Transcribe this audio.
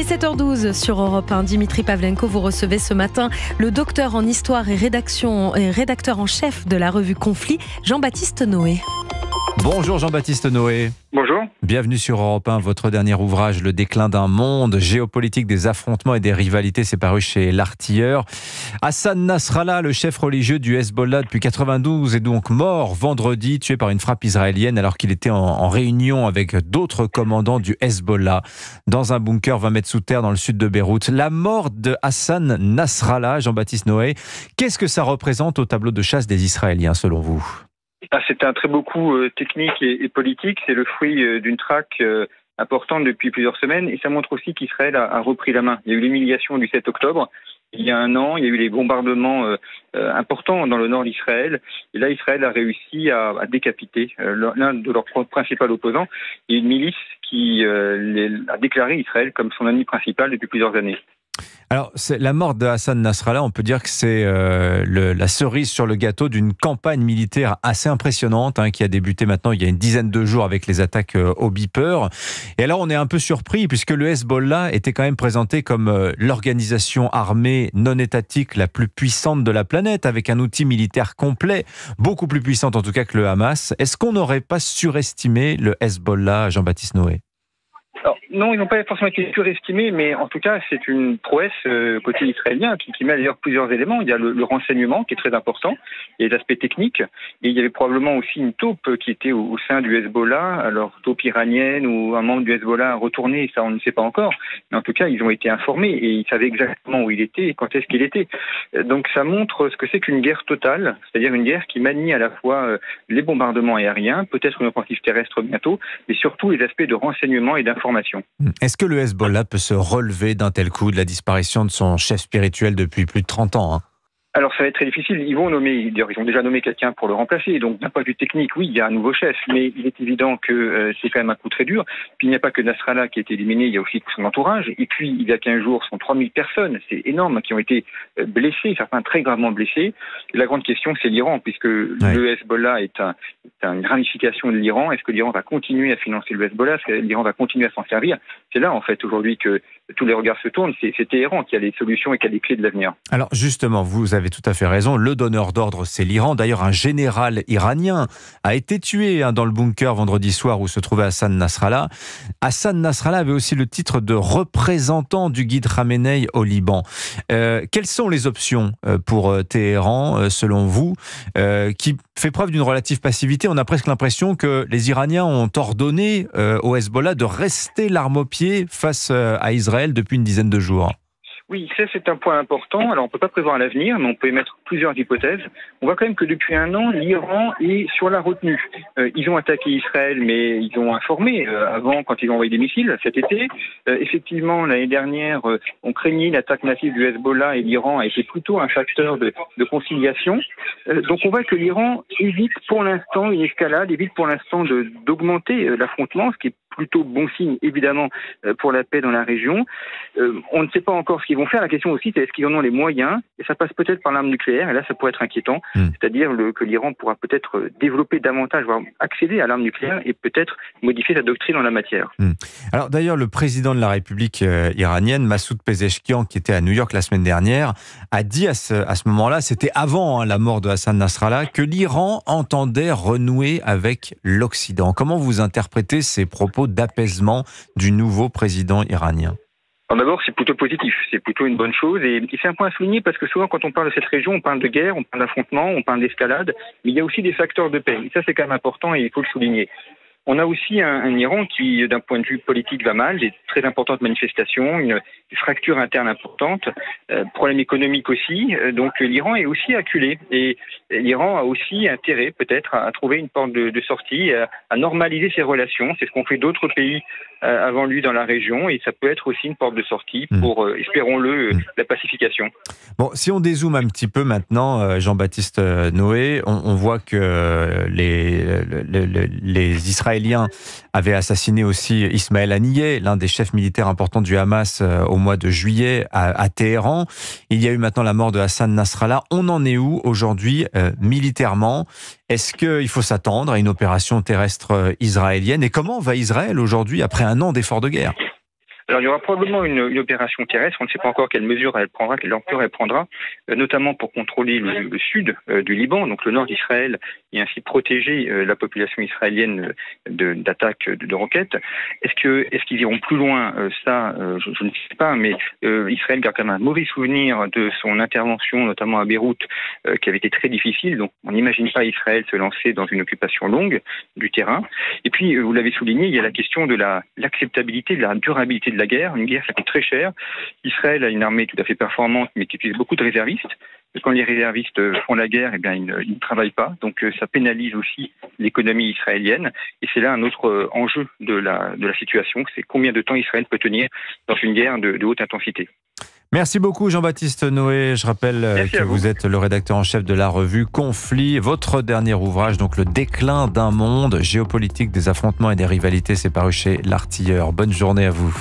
est 7h12 sur Europe 1. Dimitri Pavlenko, vous recevez ce matin le docteur en histoire et rédacteur en chef de la revue Conflit, Jean-Baptiste Noé. Bonjour Jean-Baptiste Noé. Bonjour. Bienvenue sur Europe 1. Votre dernier ouvrage, Le déclin d'un monde, géopolitique des affrontements et des rivalités, c'est paru chez L'Artilleur. Hassan Nasrallah, le chef religieux du Hezbollah depuis 92, est donc mort vendredi, tué par une frappe israélienne alors qu'il était en réunion avec d'autres commandants du Hezbollah dans un bunker 20 mètres sous terre dans le sud de Beyrouth. La mort de Hassan Nasrallah, Jean-Baptiste Noé, qu'est-ce que ça représente au tableau de chasse des Israéliens selon vous ? C'est un très beau coup technique et politique. C'est le fruit d'une traque importante depuis plusieurs semaines et ça montre aussi qu'Israël a repris la main. Il y a eu l'humiliation du 7 octobre. Il y a un an, il y a eu les bombardements importants dans le nord d'Israël. Et là, Israël a réussi à décapiter l'un de leurs principaux opposants et une milice qui a déclaré Israël comme son ennemi principal depuis plusieurs années. Alors, la mort de Hassan Nasrallah, on peut dire que c'est la cerise sur le gâteau d'une campagne militaire assez impressionnante qui a débuté maintenant il y a une dizaine de jours avec les attaques au Beeper. Et alors, on est un peu surpris puisque le Hezbollah était quand même présenté comme l'organisation armée non étatique la plus puissante de la planète, avec un outil militaire complet, beaucoup plus puissant en tout cas que le Hamas. Est-ce qu'on n'aurait pas surestimé le Hezbollah, Jean-Baptiste Noé ? Alors, non, ils n'ont pas forcément été surestimés, mais en tout cas, c'est une prouesse côté israélien qui met d'ailleurs plusieurs éléments. Il y a le renseignement qui est très important, il y a les aspects techniques, et il y avait probablement aussi une taupe qui était au sein du Hezbollah, alors taupe iranienne ou un membre du Hezbollah retourné, ça on ne sait pas encore, mais en tout cas, ils ont été informés et ils savaient exactement où il était et quand est-ce qu'il était. Donc ça montre ce que c'est qu'une guerre totale, c'est-à-dire une guerre qui manie à la fois les bombardements aériens, peut-être une offensive terrestre bientôt, mais surtout les aspects de renseignement et d'information. Est-ce que le Hezbollah peut se relever d'un tel coup de la disparition de son chef spirituel depuis plus de 30 ans Alors ça va être très difficile. Ils ont déjà nommé quelqu'un pour le remplacer. Donc d'un point de vue technique, oui, il y a un nouveau chef, mais il est évident que c'est quand même un coup très dur. Puis il n'y a pas que Nasrallah qui a été éliminé, il y a aussi tout son entourage. Et puis il y a 15 jours, ce sont 3000 personnes, c'est énorme, qui ont été blessées, certains très gravement blessés. Et la grande question, c'est l'Iran, puisque le Hezbollah est une ramification de l'Iran. Est-ce que l'Iran va continuer à financer le Hezbollah ? Est-ce que l'Iran va continuer à s'en servir ? C'est là, en fait, aujourd'hui que tous les regards se tournent. C'est Téhéran qui a les solutions et qui a les clés de l'avenir. Alors justement, vous avez tout à fait raison. Le donneur d'ordre, c'est l'Iran. D'ailleurs, un général iranien a été tué dans le bunker vendredi soir où se trouvait Hassan Nasrallah. Hassan Nasrallah avait aussi le titre de représentant du guide Khamenei au Liban. Quelles sont les options pour Téhéran, selon vous, qui fait preuve d'une relative passivité? On a presque l'impression que les Iraniens ont ordonné au Hezbollah de rester l'arme au pied face à Israël depuis une dizaine de jours. Oui, ça c'est un point important. Alors on ne peut pas prévoir l'avenir, mais on peut émettre plusieurs hypothèses. On voit quand même que depuis un an, l'Iran est sur la retenue. Ils ont attaqué Israël, mais ils ont informé avant, quand ils ont envoyé des missiles cet été. Effectivement, l'année dernière, on craignait l'attaque massive du Hezbollah et l'Iran a été plutôt un facteur de conciliation. Donc on voit que l'Iran évite pour l'instant une escalade, évite pour l'instant d'augmenter l'affrontement, ce qui est plutôt bon signe, évidemment, pour la paix dans la région. On ne sait pas encore ce qu'ils vont faire. La question aussi, c'est est-ce qu'ils en ont les moyens ? Et ça passe peut-être par l'arme nucléaire, et là, ça pourrait être inquiétant. C'est-à-dire que l'Iran pourra peut-être développer davantage, voire accéder à l'arme nucléaire et peut-être modifier sa doctrine en la matière. Alors d'ailleurs, le président de la République iranienne, Massoud Pezeshkian, qui était à New York la semaine dernière, a dit à ce moment-là, c'était avant la mort de Hassan Nasrallah, que l'Iran entendait renouer avec l'Occident. Comment vous interprétez ces propos d'apaisement du nouveau président iranien ? D'abord, c'est plutôt positif, c'est plutôt une bonne chose et c'est un point à souligner parce que souvent quand on parle de cette région, on parle de guerre, on parle d'affrontement, on parle d'escalade, mais il y a aussi des facteurs de paix. Et ça, c'est quand même important et il faut le souligner. On a aussi un Iran qui, d'un point de vue politique, va mal, des très importantes manifestations, une fracture interne importante, problème économique aussi. Donc l'Iran est aussi acculé et l'Iran a aussi intérêt peut-être à trouver une porte de sortie, à normaliser ses relations. C'est ce qu'ont fait d'autres pays avant lui dans la région et ça peut être aussi une porte de sortie pour, espérons-le, la pacification. Bon, si on dézoome un petit peu maintenant, Jean-Baptiste Noé, on voit que les Israéliens avaient assassiné aussi Ismaël Haniyeh, l'un des chefs militaires importants du Hamas au mois de juillet à Téhéran. Il y a eu maintenant la mort de Hassan Nasrallah. On en est où aujourd'hui militairement ? Est-ce qu'il faut s'attendre à une opération terrestre israélienne ? Et comment va Israël aujourd'hui après un an d'efforts de guerre ? Alors, il y aura probablement une opération terrestre. On ne sait pas encore quelle mesure elle prendra, quelle ampleur elle prendra, notamment pour contrôler le sud du Liban, donc le nord d'Israël, et ainsi protéger la population israélienne d'attaques de roquettes. Est-ce qu'ils iront plus loin? Ça, je ne sais pas, mais Israël garde quand même un mauvais souvenir de son intervention, notamment à Beyrouth, qui avait été très difficile. Donc, on n'imagine pas Israël se lancer dans une occupation longue du terrain. Et puis, vous l'avez souligné, il y a la question de l'acceptabilité, de la durabilité de la guerre. Une guerre, ça coûte très cher. Israël a une armée tout à fait performante, mais qui utilise beaucoup de réservistes. Quand les réservistes font la guerre, eh bien, ils ne travaillent pas. Donc, ça pénalise aussi l'économie israélienne. Et c'est là un autre enjeu de la situation. C'est combien de temps Israël peut tenir dans une guerre de haute intensité. Merci beaucoup Jean-Baptiste Noé. Je rappelle que vous êtes le rédacteur en chef de la revue Conflit. Votre dernier ouvrage, donc Le déclin d'un monde, géopolitique des affrontements et des rivalités, c'est paru chez L'Artilleur. Bonne journée à vous.